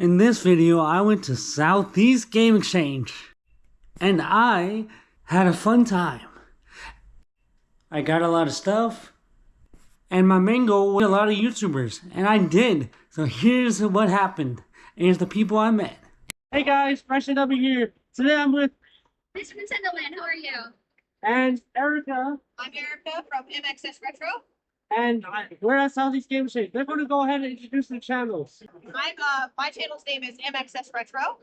In this video, I went to Southeast Game Exchange, and I had a fun time. I got a lot of stuff, and my main goal was a lot of YouTubers, and I did. So here's what happened. Here's the people I met. Hey guys, BryceJW here. Today I'm with Mr. Nintendo Man, how are you? and Erica. I'm Erica from MXS Retro. And we're at Southeast Game Exchange. They're going to go ahead and introduce their channels. My channel's name is MXS Retro.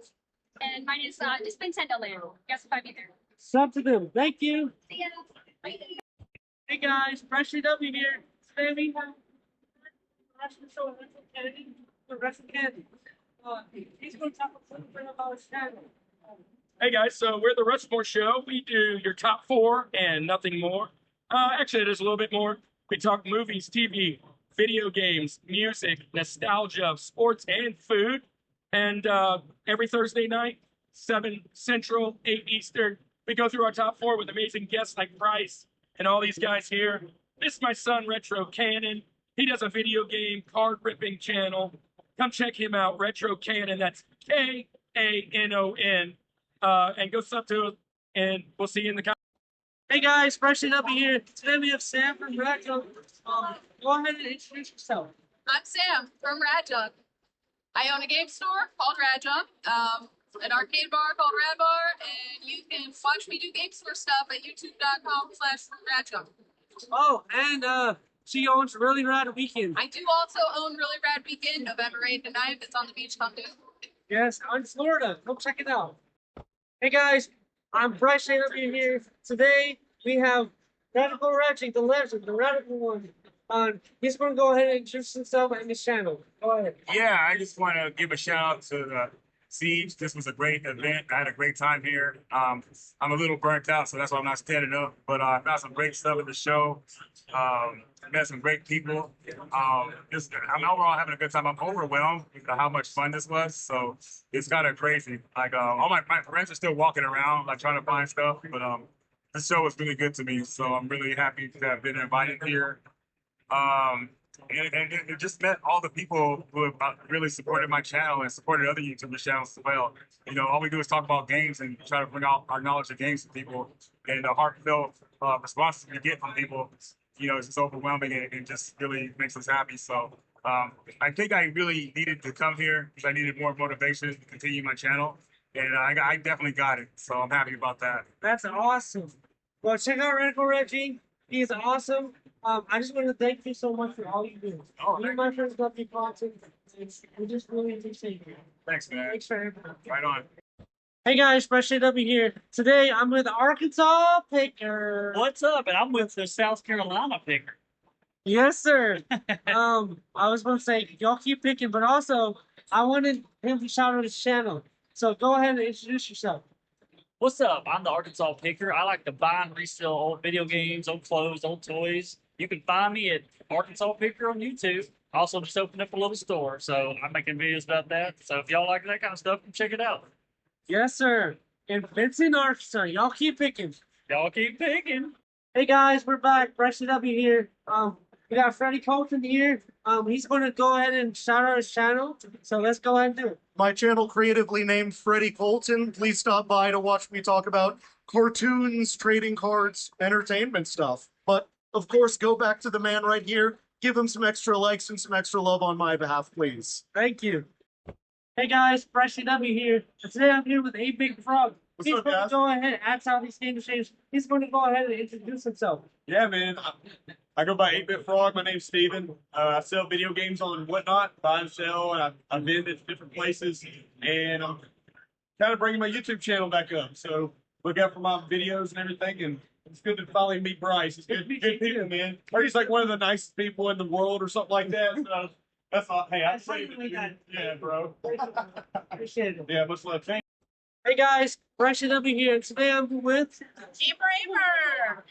And mine is Nintendo Land. Guess if I'm either. Sub to them. Thank you. See ya. Bye. Hey guys, BryceJW here. Today we have Russian Candy. He's going to talk a little bit about his channel. Hey guys, so we're the Rushmore Show. We do your top 4 and nothing more. Actually, there's a little bit more. We talk movies, TV, video games, music, nostalgia, sports, and food. And every Thursday night, 7 Central, 8 Eastern, we go through our top 4 with amazing guests like Bryce and all these guys here. This is my son, Retro Cannon. He does a video game card ripping channel. Come check him out, Retro Cannon. That's K-A-N-O-N. And go sub to it, and we'll see you in the comments. Hey guys, BryceJW here. Today we have Sam from Radjunk. Go ahead and introduce yourself. I'm Sam from Radjunk. I own a game store called Radjunk, an arcade bar called Rad Bar, and you can watch me do game store stuff at youtube.com/Radjunk. Oh, and she owns Really Rad Weekend. I do also own Really Rad Weekend, November 8th and 9th. It's on the beach, come do. Yes, in Florida. Go check it out. Hey guys, I'm BryceJW here. Today we have Radical Ratchet, the legend, the radical one. He's going to go ahead and introduce himself and his channel. Go ahead. Yeah, I just want to give a shout out to the Siege. This was a great event. I had a great time here. I'm a little burnt out, so that's why I'm not standing up. But I got some great stuff at the show. Met some great people. I'm overall having a good time. I'm overwhelmed with how much fun this was. So it's kind of crazy. Like all my friends are still walking around, like trying to find stuff. But this show was really good to me. So I'm really happy to have been invited here. And just met all the people who have really supported my channel and supported other YouTuber channels as well. You know, all we do is talk about games and try to bring out our knowledge of games to people. And the heartfelt responses we get from people, you know, it's just overwhelming and just really makes us happy. So I think I really needed to come here because I needed more motivation to continue my channel. And I definitely got it. So I'm happy about that. That's awesome. Well, check out Radical Reggie. He is awesome. I just want to thank you so much for all you do. Oh, Me and my friends love your content. We just really appreciate you. Thanks, man. Thanks for everything. Right on. Hey guys, BryceJW here. Today I'm with Arkansas Picker. What's up? And I'm with the South Carolina Picker. Yes, sir. I was going to say, y'all keep picking, but also I wanted him to shout out his channel. So go ahead and introduce yourself. What's up? I'm the Arkansas Picker. I like to buy and resell old video games, old clothes, old toys. You can find me at Arkansas Picker on YouTube. I also just opened up a little store, so I'm making videos about that. So if y'all like that kind of stuff, come check it out. Yes, sir. And Vincent, Arkansas. Y'all keep picking. Y'all keep picking. Hey guys, we're back. BryceJW here. We got Freddie Colton here. He's going to go ahead and shout out his channel. So let's go ahead and do it. My channel, creatively named Freddie Colton. Please stop by to watch me talk about cartoons, trading cards, entertainment stuff. But of course, go back to the man right here. Give him some extra likes and some extra love on my behalf, please. Thank you. Hey guys, BryceJW here. And today I'm here with A Big Frog. He's going to go ahead at Southeast Game Exchange. He's going to go ahead and introduce himself. Yeah, man. I go by 8-Bit Frog. My name's Steven. I sell video games on Whatnot, buy and sell, and I vend at different places. And I'm kind of bringing my YouTube channel back up. So look out for my videos and everything. And it's good to finally meet Bryce. It's good people, man. He's like one of the nicest people in the world or something like that. So that's all. Hey, I say it. Yeah, bro. Appreciate it. Yeah, much love. Thank Hey guys, BryceJW here. And today I'm with G Braver!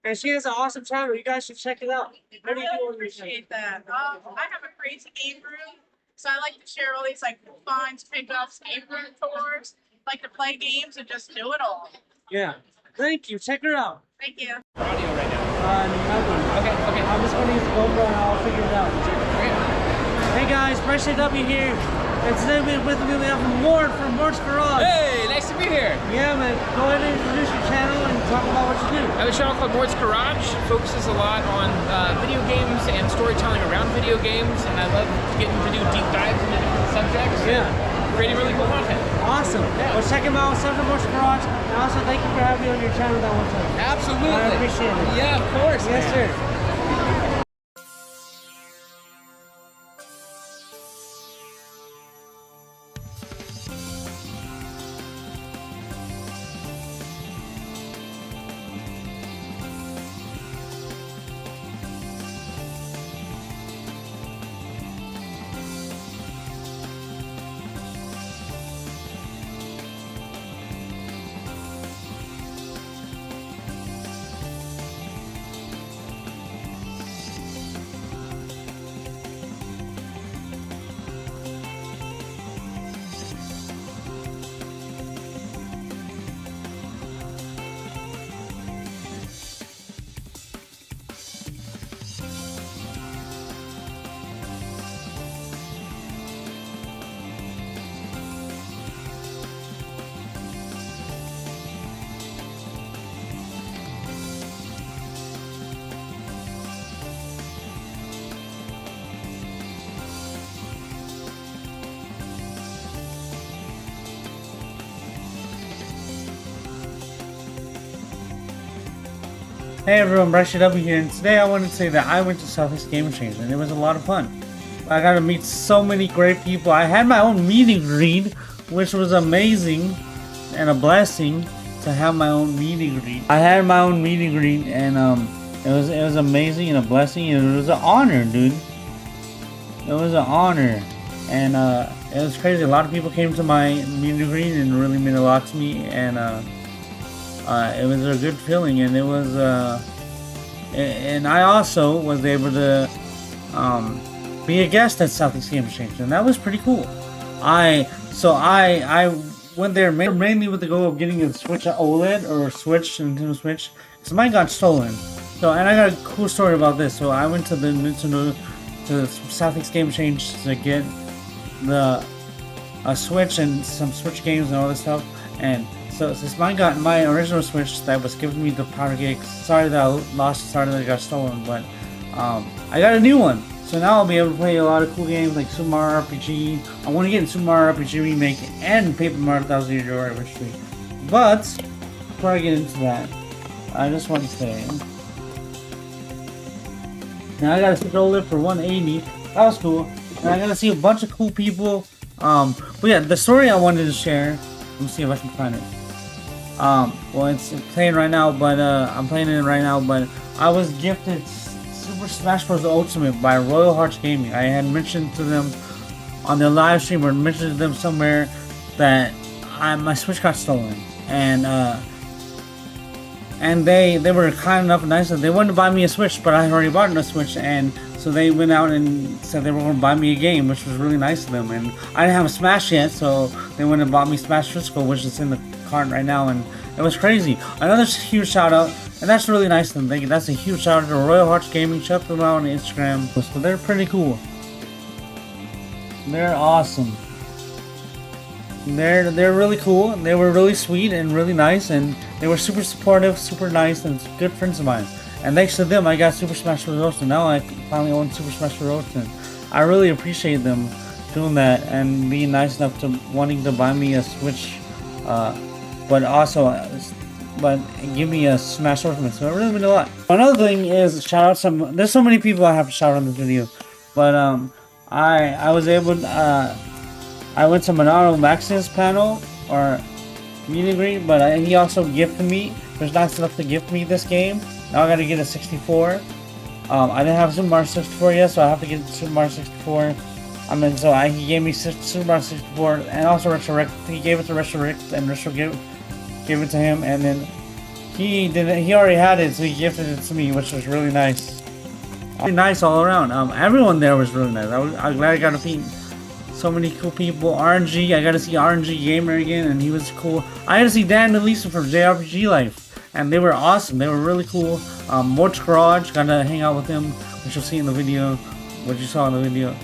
and she has an awesome channel. You guys should check it out. I What do you really do on your channel? appreciate that. I have a crazy game room, so I like to share all these like finds, pickups, game room tours. Like to play games and just do it all. Yeah. Thank you. Check her out. Thank you. Audio right now. Okay. I'm just going to use GoPro and I'll figure it out. Hey guys, BryceJW here. And today with me we have Mort from Mort's Garage. Hey, nice to be here. Yeah, man. Go ahead and introduce your channel and talk about what you do. I have a channel called Mort's Garage. Focuses a lot on video games and storytelling around video games, and I love getting to do deep dives into different subjects. Yeah. Creating really cool content. Awesome. Yeah. Well, check him out, Southern Mort's Garage. And also, thank you for having me on your channel that one time. Absolutely. I appreciate it. Yeah, of course. Yes, man. sir. Hey everyone, BryceJW here, and today I wanted to say that I went to Southeast Game Exchange and it was a lot of fun. I got to meet so many great people. I had my own meet and greet, which was amazing and a blessing to have my own meet and greet. I had my own meet and greet, and it was amazing and a blessing, and it was an honor, dude. It was an honor, and it was crazy. A lot of people came to my meet and greet and really meant a lot to me, and it was a good feeling, and it was and I also was able to be a guest at Southeast Game Exchange, and that was pretty cool. I went there mainly with the goal of getting a Switch OLED or Switch, Nintendo Switch, because mine got stolen. So, and I got a cool story about this. So I went to the Southeast Game Exchange to get the Switch and some Switch games and all this stuff, and so since mine got my original Switch that was giving me the powder gigs, sorry that I lost, sorry that it got stolen, but I got a new one. So now I'll be able to play a lot of cool games like Super Mario RPG. I want to get in Super Mario RPG Remake and Paper Mario 1000 Year Door eventually. But before I get into that, I just want to say, now I got a Switch OLED for $180. That was cool, and I got to see a bunch of cool people. But yeah, the story I wanted to share. Let me see if I can find it. Well, it's playing right now, but I'm playing it right now. But I was gifted Super Smash Bros. Ultimate by Royal Hearts Gaming. I had mentioned to them on their live stream, or mentioned to them somewhere, that my Switch got stolen, and they were kind enough and nice that they wanted to buy me a Switch, but I had already bought a Switch, and so they went out and said they were going to buy me a game, which was really nice of them. And I didn't have a Smash yet, so they went and bought me Smash Physical, which is in the cart right now, and it was crazy. Another huge shout out, and that's really nice of them. That's a huge shout out to Royal Hearts Gaming. Check them out on Instagram. So they're pretty cool. They're awesome. They're really cool, and they were really sweet and really nice, and they were super supportive, super nice, and good friends of mine. And thanks to them, I got Super Smash Bros. Ultimate. Now I finally own Super Smash Bros. Ultimate. I really appreciate them doing that and being nice enough to wanting to buy me a Switch, but give me a Smash Ultimate. So it really meant a lot. Another thing is shout out there's so many people I have to shout out in this video, but I was able to, I went to Monaro Max's panel or meet and greet, but he also gifted me. He was nice enough to gift me this game. Now I gotta get a 64. I didn't have Super Mario 64 yet, so I have to get Super Mario 64. He gave me Super Mario 64 and also Resurrect. He gave it to Resurrect, and Resurrect gave it to him, and then he already had it, so he gifted it to me, which was really nice. Really nice all around. Everyone there was really nice. I'm glad I got to meet so many cool people. RNG, I got to see RNG Gamer again, and he was cool. I got to see Dan and Lisa from JRPG Life, and they were awesome. They were really cool. Mort's Garage, got to hang out with them, which you'll see in the video, what you saw in the video.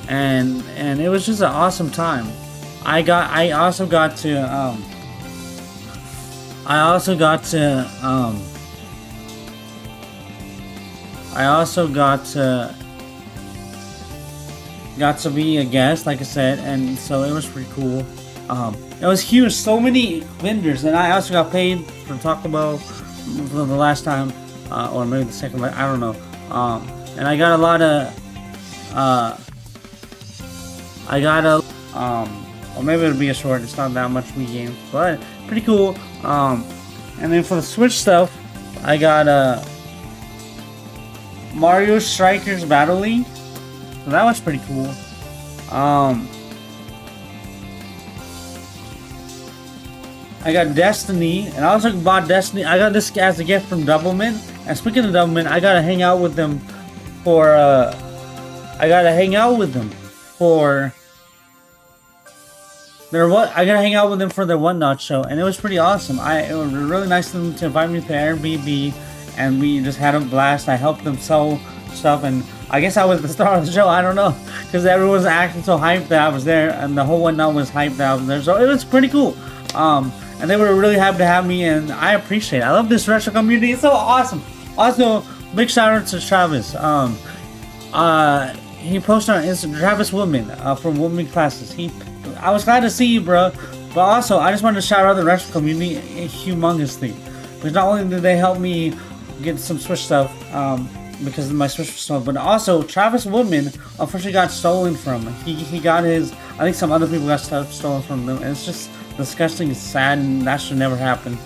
and it was just an awesome time. I also got to be a guest, like I said, and so it was pretty cool. It was huge, so many vendors, and I also got paid for Taco Bell for the last time, or maybe the second, I don't know. And I got a lot of, or maybe it'll be a short. It's not that much Wii games, but pretty cool. And then for the Switch stuff, I got Mario Strikers Battle League. So that was pretty cool. I got Destiny, and I also bought Destiny. I got this as a gift from Doublemint. And speaking of Doublemint, I gotta hang out with them for their Whatnot show, and it was pretty awesome. It was really nice of them to invite me to Airbnb, and we just had a blast. I helped them sell stuff, and I guess I was the star of the show. I don't know, because everyone was acting so hyped that I was there, and the whole Whatnot was hyped that I was there. So it was pretty cool. And they were really happy to have me, and I appreciate it. I love this retro community. It's so awesome. Also, big shout out to Travis. He posted on Instagram, Travis Woodman, from Woodman Classes. I was glad to see you, bro. But also, I just wanted to shout out the retro community humongously. Because not only did they help me get some Switch stuff, because of my Switch stuff, but also Travis Woodman unfortunately got stolen from. He got his. I think some other people got stuff stolen from them, and it's just disgusting, sad, and that should never happen.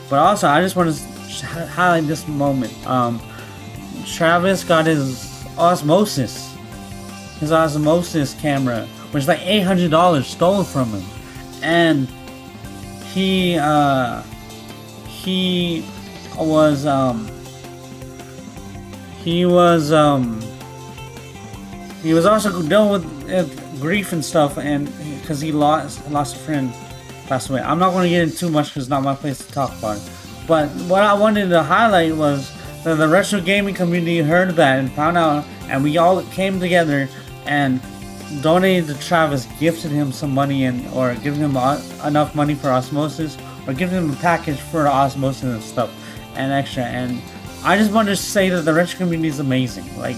But also, I just want to highlight this moment. Travis got his Osmosis camera, which is like $800 stolen from him, and he was also dealing with grief and stuff, and because he lost a friend, passed away. I'm not going to get into too much because it's not my place to talk about it. But what I wanted to highlight was that the retro gaming community heard that and found out, and we all came together and donated to Travis, gifted him some money, or giving him enough money for Osmosis, or giving him a package for Osmosis and stuff and extra. And I just wanted to say that the retro community is amazing. Like,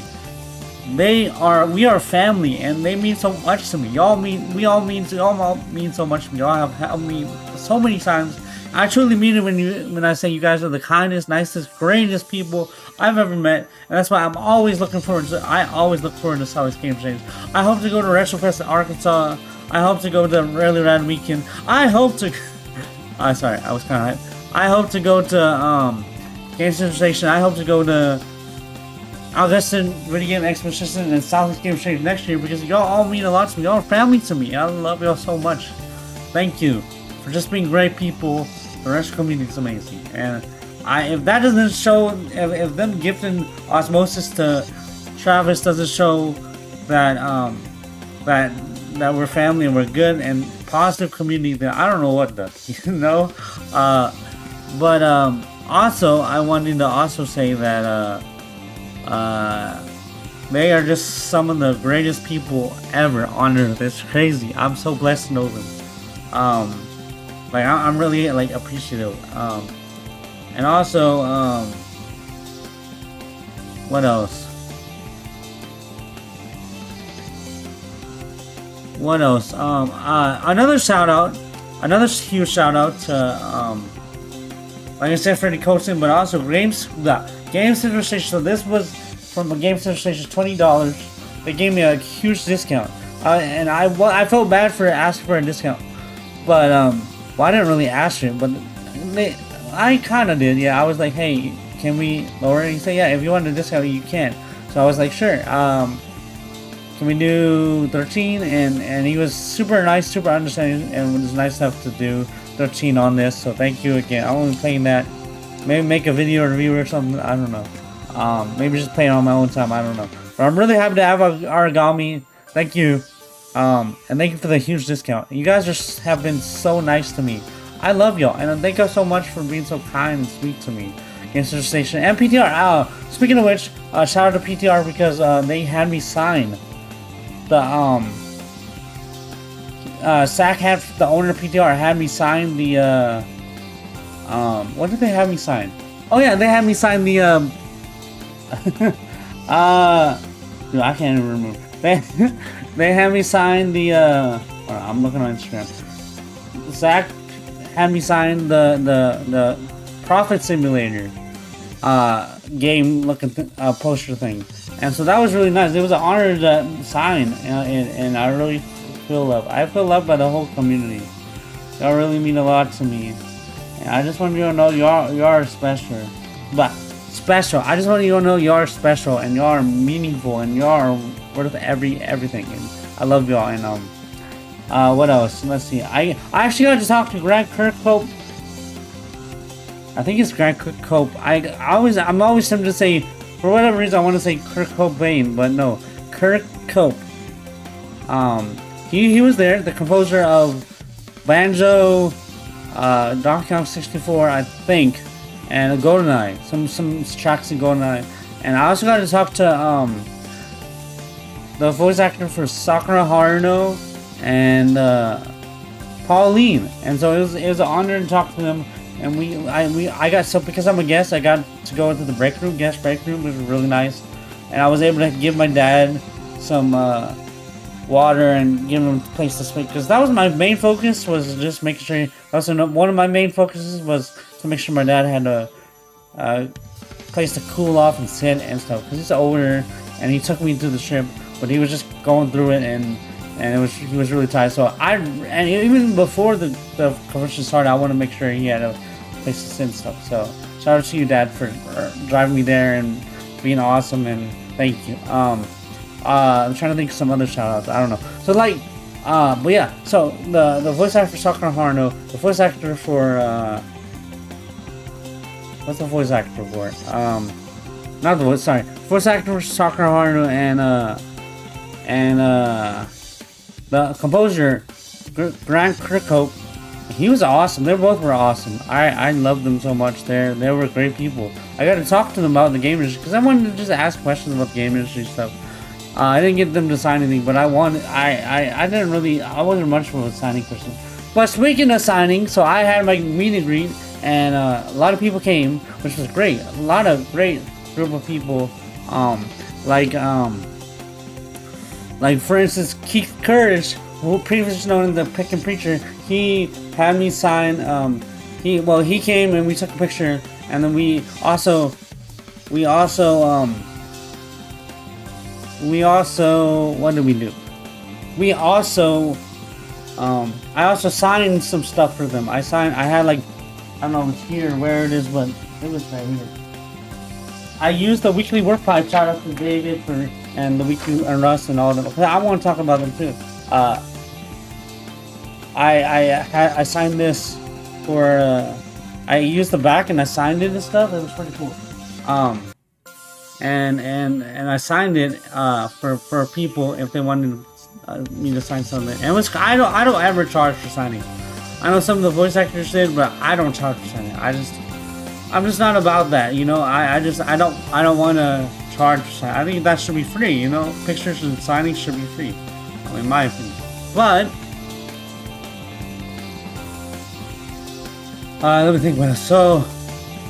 we are family, and they mean so much to me. We all mean so much to me. Y'all have helped me so many times. I truly mean it when I say you guys are the kindest, nicest, greatest people I've ever met, and that's why I always look forward to Southeast Game Exchange. I hope to go to RetroFest in Arkansas. I hope to go to Really Rad Weekend. I hope to. Sorry, I was kind of hyped. I hope to go to Game Center Station. I hope to go to Augusta Video Game Exposition and Southeast Game Exchange next year, because y'all all mean a lot to me. Y'all are family to me. I love y'all so much. Thank you for just being great people. The retro community is amazing, and if that doesn't show, if them gifting Osmosis to Travis doesn't show that that we're family and we're good and positive community, then I don't know what does, you know. But also I wanted to also say that they are just some of the greatest people ever on earth. It's crazy. I'm so blessed to know them. Like, I'm really like appreciative. And also, what else? Another huge shout out to like I said, Freddie Colson, but also Game Center Station. So this was from a Game Center Station, $20. They gave me a huge discount, and I felt bad for asking for a discount, but well, I didn't really ask for it, but I kind of did. Yeah, I was like, hey, can we lower it? He said, yeah, if you want a discount, you can. So I was like, sure. Can we do 13? And he was super nice, super understanding, and it was nice enough to do 13 on this. So thank you again. I'm only playing that. Maybe make a video review or something. I don't know. Maybe just play it on my own time. I don't know. But I'm really happy to have Origami. Thank you. And thank you for the huge discount. You guys have been so nice to me. I love y'all, and thank you so much for being so kind and sweet to me. Game Center Station and PTR. Speaking of which, shout out to PTR because they had me sign Zach had the owner of PTR had me sign the what did they have me sign? Oh yeah, they had me sign the dude, I can't even remember. They had me sign the I'm looking on Instagram. Zach had me sign the Profit Simulator game looking poster thing, and so that was really nice. It was an honor to sign, and I really feel love. I feel loved by the whole community. Y'all really mean a lot to me, and I just want you to know y'all are special, but special. I just want you to know y'all are special, and y'all are meaningful, and y'all are worth everything. And I love y'all. And what else? Let's see. I actually got to talk to Grant Kirkhope. I think it's Grant Kirkhope. I'm always tempted to say, for whatever reason, I want to say Kurt Cobain, but no, Kurt Cope. He was there, the composer of Banjo, Donkey Kong 64, I think, and GoldenEye, some tracks in GoldenEye, and I also got to talk to the voice actor for Sakura Haruno and Pauline, and so it was an honor to talk to them. And I got, so because I'm a guest, I got to go into the guest break room, which was really nice. And I was able to give my dad some water and give him a place to sleep, because that was my main focus, was just making sure. Also, one of my main focuses was to make sure my dad had a place to cool off and sit and stuff, because he's older, and he took me through the trip, but he was just going through it, and he was really tired. So and even before the convention started, I want to make sure he had a place to sit and stuff. So shout out to you, Dad, for driving me there and being awesome, and thank you. I'm trying to think of some other shout outs. I don't know. So but yeah. So the voice actor for Sakura Haruno, the voice actor for what's the voice actor for? Not the voice. Sorry, voice actor for Sakura Haruno and the composer, Grant Kirkhope, he was awesome. They both were awesome. I loved them so much. They were great people. I got to talk to them about the game industry, because I wanted to just ask questions about the game industry stuff. I didn't get them to sign anything, but I wasn't much of a signing person. But speaking of signing, so I had my meet and greet, and a lot of people came, which was great. A lot of great group of people, like for instance, Keith Courage, who previously known as the Pickin' Preacher, he had me sign. He came and we took a picture, and then we also what did we do? I also signed some stuff for them. I had I don't know if it's here where it is, but it was right here. I used the weekly work pipe. Shout out to David and the weekly and Russ and all of them. I want to talk about them too. I signed this for. I used the back and I signed it and stuff. It was pretty cool. And I signed it for people if they wanted me to sign something. And it was I don't ever charge for signing. I know some of the voice actors did, but I don't charge for signing. I'm just not about that, you know. I don't want to charge for signing. I think that should be free, you know. Pictures and signing should be free, in my opinion. But let me think about it. So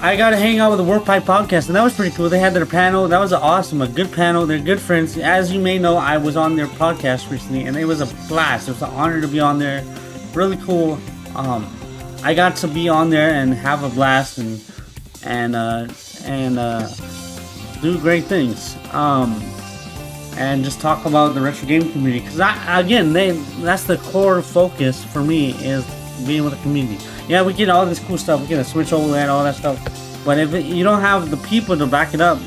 I got to hang out with the Work Pipe podcast, and that was pretty cool. They had their panel. That was awesome. A good panel. They're good friends. As you may know, I was on their podcast recently, and it was a blast. It was an honor to be on there. Really cool. I got to be on there and have a blast and do great things. And just talk about the retro game community, because that's the core focus for me, is being with the community. Yeah, we get all this cool stuff. We get a Switch OLED, all that stuff. But if you don't have the people to back it up,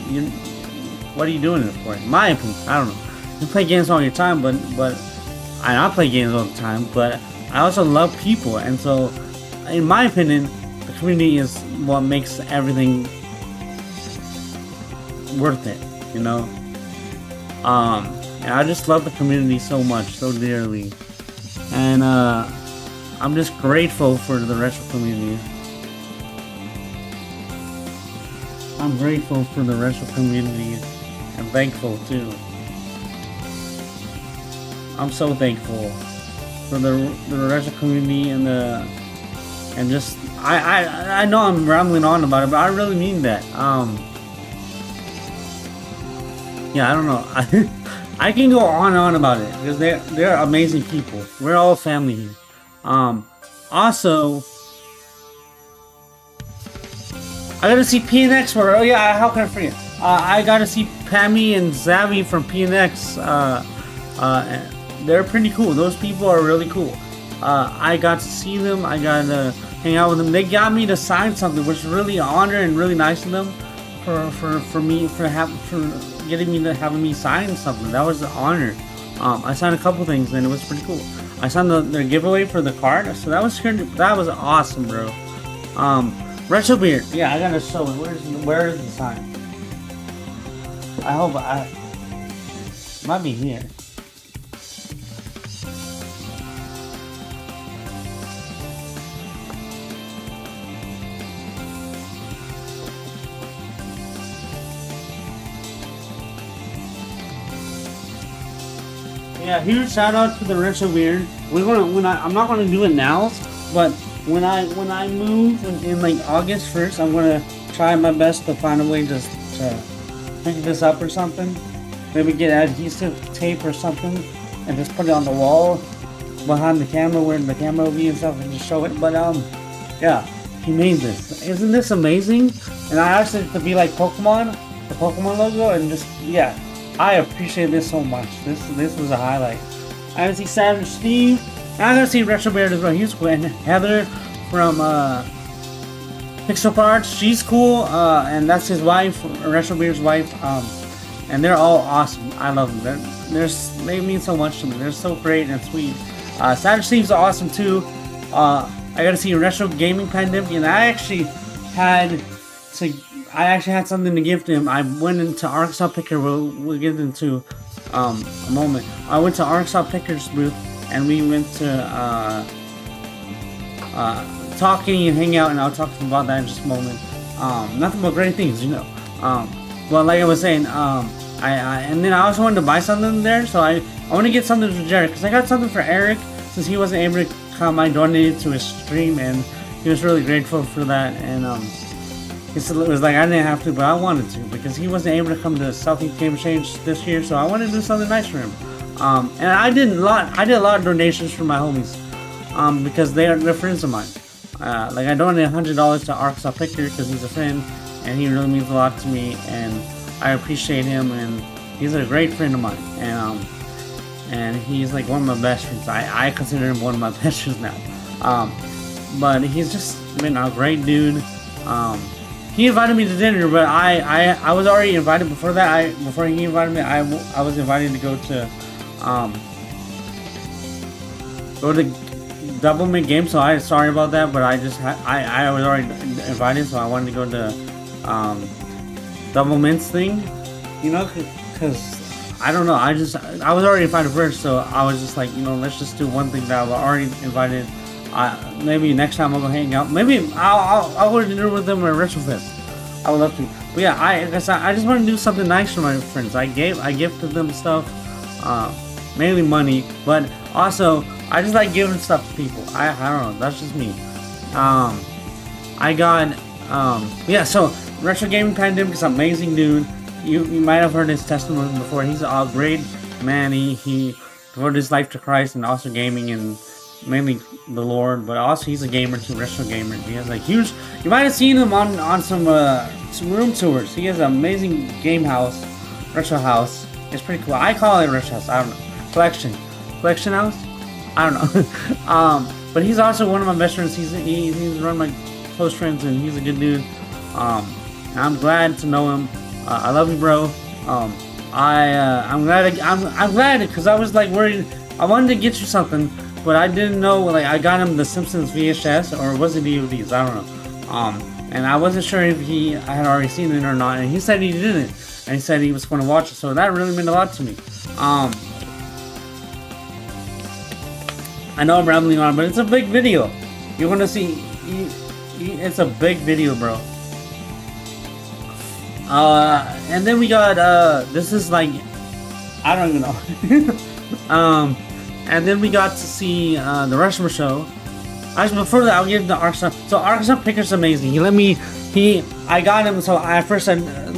what are you doing it for? In my opinion, I don't know. You play games all your time, but I play games all the time, but I also love people, and so in my opinion, the community is what makes everything worth it, you know. And I just love the community so much, so dearly, and I'm just grateful for the retro community. I'm grateful for the retro community, and thankful too. I'm so thankful for the retro community and just I know I'm rambling on about it, but I really mean that. Yeah, I don't know. I can go on and on about it because they're amazing people. We're all family here. Also, I got to see PNX for. Oh yeah, how can I forget? I got to see Pammy and Zavi from PNX. They're pretty cool. Those people are really cool. I got to see them. I got to hang out with them. They got me to sign something, which is really an honor and really nice of them for getting me to having me sign something. That was an honor. I signed a couple things and it was pretty cool. I signed their giveaway for the card, so that was awesome, bro. Retro Beard, yeah, I gotta show it. Where is the sign? I hope might be here. Yeah, huge shout out to the Retro Beard. I'm not gonna do it now, but when I move in like August 1st, I'm gonna try my best to find a way to pick this up or something. Maybe get adhesive tape or something and just put it on the wall behind the camera where the camera will be and stuff and just show it. But yeah, he made this. Isn't this amazing? And I asked it to be like Pokemon, the Pokemon logo, and just yeah. I appreciate this so much. This was a highlight. I gotta see Savage Steve. I gotta see Retro Beard as well. He's cool. And Heather from Pixel Parts. She's cool. And that's his wife, Retro Beard's wife. And they're all awesome. I love them. They mean so much to me. They're so great and sweet. Savage Steve's awesome too. I gotta see Retro Gaming Pandemic, and I actually had something to give to him. I went into Arkansas Picker. We'll get into a moment. I went to Arkansas Picker's booth and we went to talking and hang out, and I'll talk to him about that in just a moment. Nothing but great things, you know. Well, like I was saying, and then I also wanted to buy something there, so I want to get something for Jared because I got something for Eric since he wasn't able to come. I donated to his stream and he was really grateful for that, and it was like I didn't have to, but I wanted to because he wasn't able to come to Southeast Game Exchange this year, so I wanted to do something nice for him. And I did a lot of donations for my homies, because they're friends of mine. Like I donated $100 to Arkansas Picker because he's a friend, and he really means a lot to me, and I appreciate him, and he's a great friend of mine, and he's like one of my best friends. I consider him one of my best friends now. But he's just been a great dude. He invited me to dinner, but I was already invited before that. Before he invited me, I was invited to go to Double Mint Game, so I'm sorry about that, but I was already invited, so I wanted to go to Double Mint's thing, you know, because I don't know, I was already invited first, so I was just like, you know, let's just do one thing that I was already invited. Maybe next time I'll go hang out. Maybe I'll go to dinner with them at RetroFest. I would love to. But yeah, I guess I just want to do something nice for my friends. I gifted them stuff, mainly money, but also I just like giving stuff to people. I don't know. That's just me. I got yeah. So Retro Gaming Pandemic is an amazing dude. You might have heard his testimony before. He's a great man. He devoted his life to Christ and also gaming and mainly the Lord, but also he's a gamer too, retro gamer. He has a huge. You might have seen him on some room tours. He has an amazing game house, retro house. It's pretty cool. I call it retro house. I don't know, collection house. I don't know. But he's also one of my best friends. He's one of my close friends, and he's a good dude. I'm glad to know him. I love you, bro. I'm glad because I was like worried. I wanted to get you something, but I didn't know, like, I got him the Simpsons VHS, or was it DVDs? I don't know. And I wasn't sure if I had already seen it or not, and he said he didn't, and he said he was going to watch it, so that really meant a lot to me. I know I'm rambling on, but it's a big video. You're going to see, it's a big video, bro. And then we got, this is like, I don't even know. and then we got to see the Rushmore show. Actually, before that, I'll give the Arkansas. So Arkansas Picker's amazing. I got him. So at first,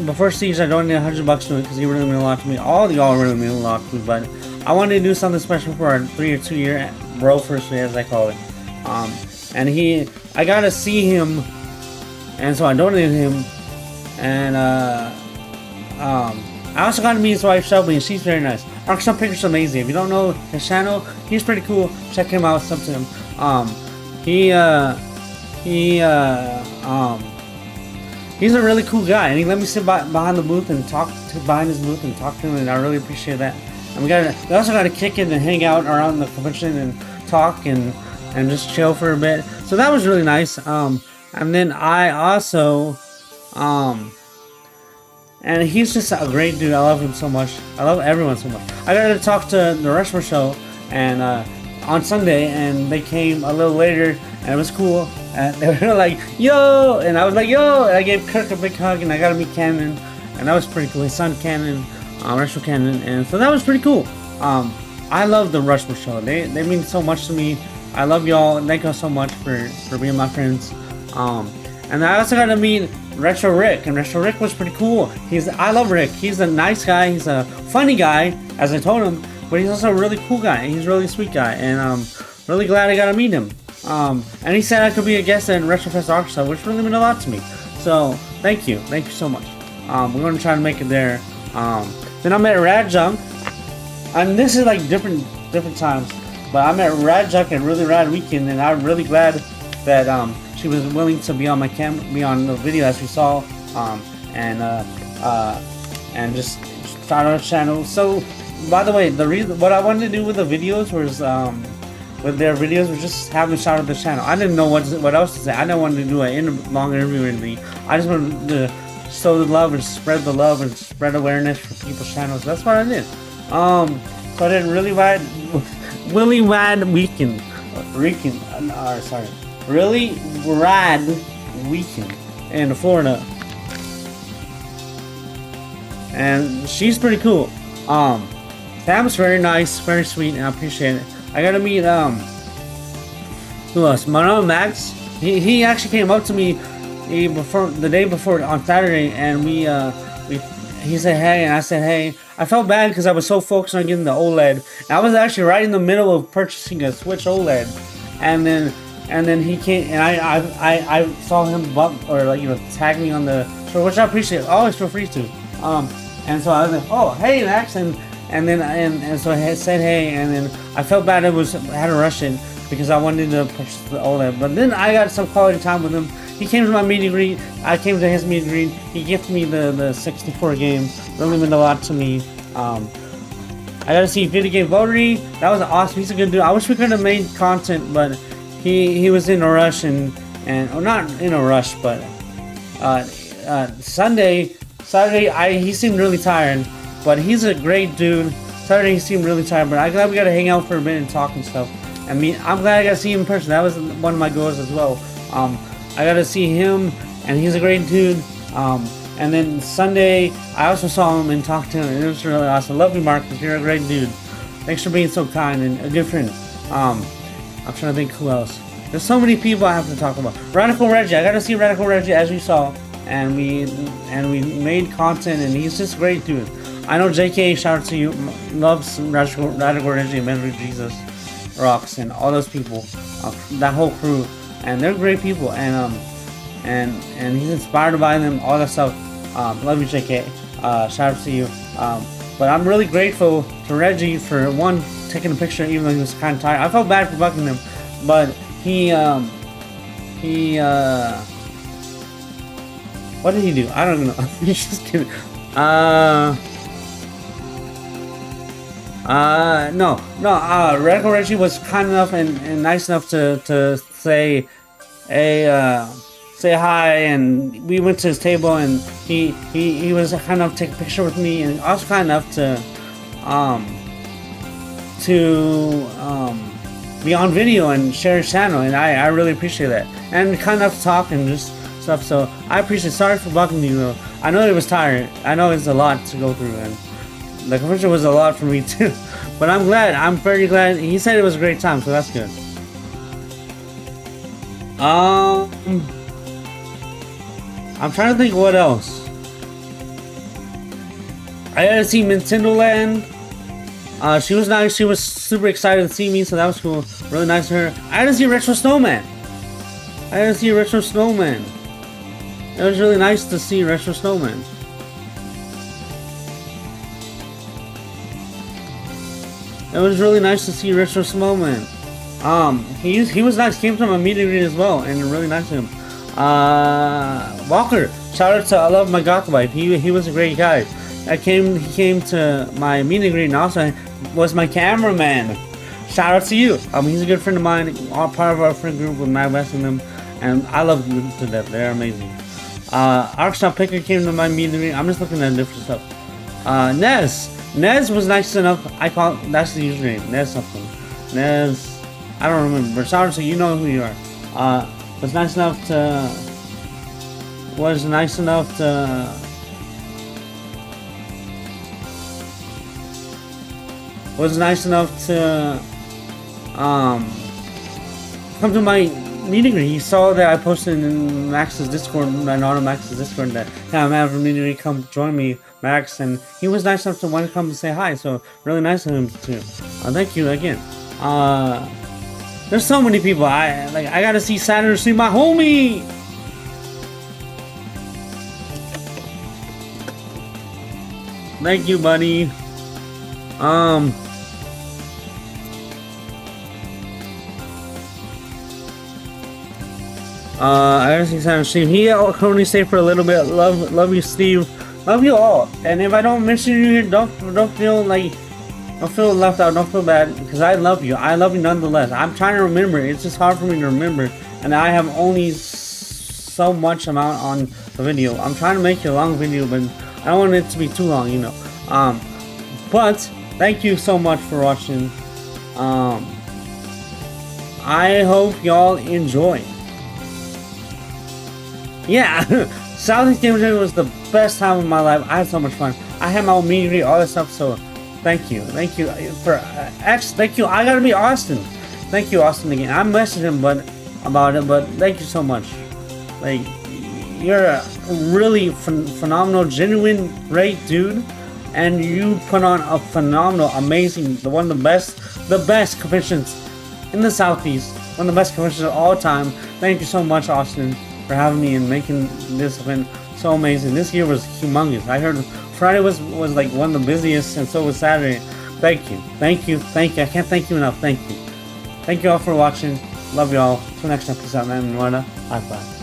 before Siege, I donated $100 to it because he really meant a lot to me. All of y'all really mean a lot to me, but I wanted to do something special for our 3 or 2 year bro first, as I call it. And I got to see him, and so I donated him, and I also got to meet his wife Shelby, and she's very nice. Arkansas Picker's amazing. If you don't know his channel, he's pretty cool. Check him out. Sub to him. He's a really cool guy, and he let me sit behind the booth and behind his booth and talk to him, and I really appreciate that. And we also got to kick it and hang out around the convention and talk and just chill for a bit. So that was really nice. And then I also, and he's just a great dude. I love him so much. I love everyone so much. I got to talk to the Rushmore show and on Sunday, and they came a little later, and it was cool. And they were like, yo! And I was like, yo! And I gave Kirk a big hug, and I got to meet Cannon, and that was pretty cool. His son, Cannon, Rushmore Cannon, and so that was pretty cool. I love the Rushmore show. They mean so much to me. I love y'all. Thank y'all so much for being my friends. And I also got to meet Retro Rick, and Retro Rick was pretty cool. I love Rick. He's a nice guy. He's a funny guy, as I told him, but he's also a really cool guy. He's a really sweet guy, and I'm really glad I got to meet him. And he said I could be a guest at RetroFest Arkansas, which really meant a lot to me. So thank you so much. We're gonna try to make it there. Then I met Rad Junk, and this is like different times, but I met Rad Junk at Really Rad Weekend, and I'm really glad that she was willing to be on be on the video as we saw, and just start our channel. So, by the way, what I wanted to do with the videos was with their videos was just have them shout out the channel. I didn't know what else to say. I didn't want to do a long interview or anything. I just wanted to show the love and spread the love and spread awareness for people's channels. That's what I did. So I did Really Rad Weekend, Really Rad Weekend in Florida, and she's pretty cool. Sam's very nice, very sweet, and I appreciate it. I got to meet who else? Mano Max. He actually came up to me the day before on Saturday, and he said hey, and I said hey. I felt bad because I was so focused on getting the OLED. And I was actually right in the middle of purchasing a Switch OLED, and then he came, and I saw him tag me on the show, which I appreciate. Always feel free to. And so I was like, oh hey Max, and so I said hey, and then I felt bad I had to rush it because I wanted to purchase the OLED. But then I got some quality time with him. He came to my meet and greet. I came to his meet and greet. He gifted me the 64 game. Really meant a lot to me. I got to see Video Game Votary. That was awesome. He's a good dude. I wish we could have made content, but he was in a rush or not in a rush, but Saturday he seemed really tired, but he's a great dude. Saturday he seemed really tired, but I'm glad we got to hang out for a bit and talk and stuff. I'm glad I got to see him in person. That was one of my goals as well. I got to see him, and he's a great dude. And then Sunday, I also saw him and talked to him, and it was really awesome. Love you, Marcus. You're a great dude. Thanks for being so kind and a good friend. I'm trying to think who else. There's so many people I have to talk about. Radical Reggie. I got to see Radical Reggie, as you saw, and we made content, and he's just a great dude. I know JK, shout out to you, loves Radical Reggie and Memory Jesus Rocks and all those people, that whole crew, and they're great people, and he's inspired by them, all that stuff. Love you, JK. Shout out to you. But I'm really grateful to Reggie for taking a picture, even though he was kind of tired. I felt bad for bucking him, but what did he do? I don't know. He's just kidding. No. Radical Reggie was kind enough and nice enough to say hi, and we went to his table, and he was kind enough to take a picture with me, and also kind enough to be on video and share his channel, and I really appreciate that, and kind enough to talk and just stuff. So I appreciate it. Sorry for bucking you though. I know it was tired. I know it's a lot to go through, and the convention was a lot for me too. But I'm glad. I'm very glad. He said it was a great time, so that's good. I'm trying to think what else. I got to see Nintendo Land. She was nice. She was super excited to see me, so that was cool. Really nice of her. I had to see Retro Snowman. It was really nice to see Retro Snowman. It was really nice to see Retro Snowman. He was nice. Came to my meet and greet as well, and really nice of him. Walker, shout out to I Love My Goth Wife. He was a great guy. He came to my meet and greet and also was my cameraman. Shout out to you. He's a good friend of mine. All part of our friend group with Matt West and them, and I love them to death. They're amazing. Arkansas Picker came to my meet and greet. I'm just looking at different stuff. Nez was nice enough. That's the username. Nez something. Nez. I don't remember. But shout out to you. Know who you are. Was nice enough to come to my meet and greet. He saw that I posted in Max's Discord, not on Max's Discord, that I'm having a meet and greet, come join me, Max, and he was nice enough to want to come and say hi, so really nice of him too. Thank you again. There's so many people. I gotta see Saturn, see my homie. Thank you, buddy. I gotta see Saturn, Steve. He currently stayed for a little bit. Love you, Steve. Love you all. And if I don't mention you here, don't feel like. Don't feel left out, don't feel bad, because I love you. I love you nonetheless. I'm trying to remember. It's just hard for me to remember, and I have only so much amount on the video. I'm trying to make it a long video, but I don't want it to be too long, you know. But thank you so much for watching. I hope y'all enjoy. Yeah, Southeast Game Jam was the best time of my life. I had so much fun. I had my own meet and greet, all that stuff, so thank you for thank you. I gotta be Austin. Thank you, Austin, again. I messaged him about it, but thank you so much. Like, you're a really phenomenal, genuine, great dude, and you put on a phenomenal, amazing, the best conventions in the Southeast, one of the best conventions of all time. Thank you so much, Austin, for having me and making this event so amazing. This year was humongous. I heard Friday was like one of the busiest, and so was Saturday. Thank you. I can't thank you enough. Thank you all for watching. Love y'all. Till next episode, man. High five.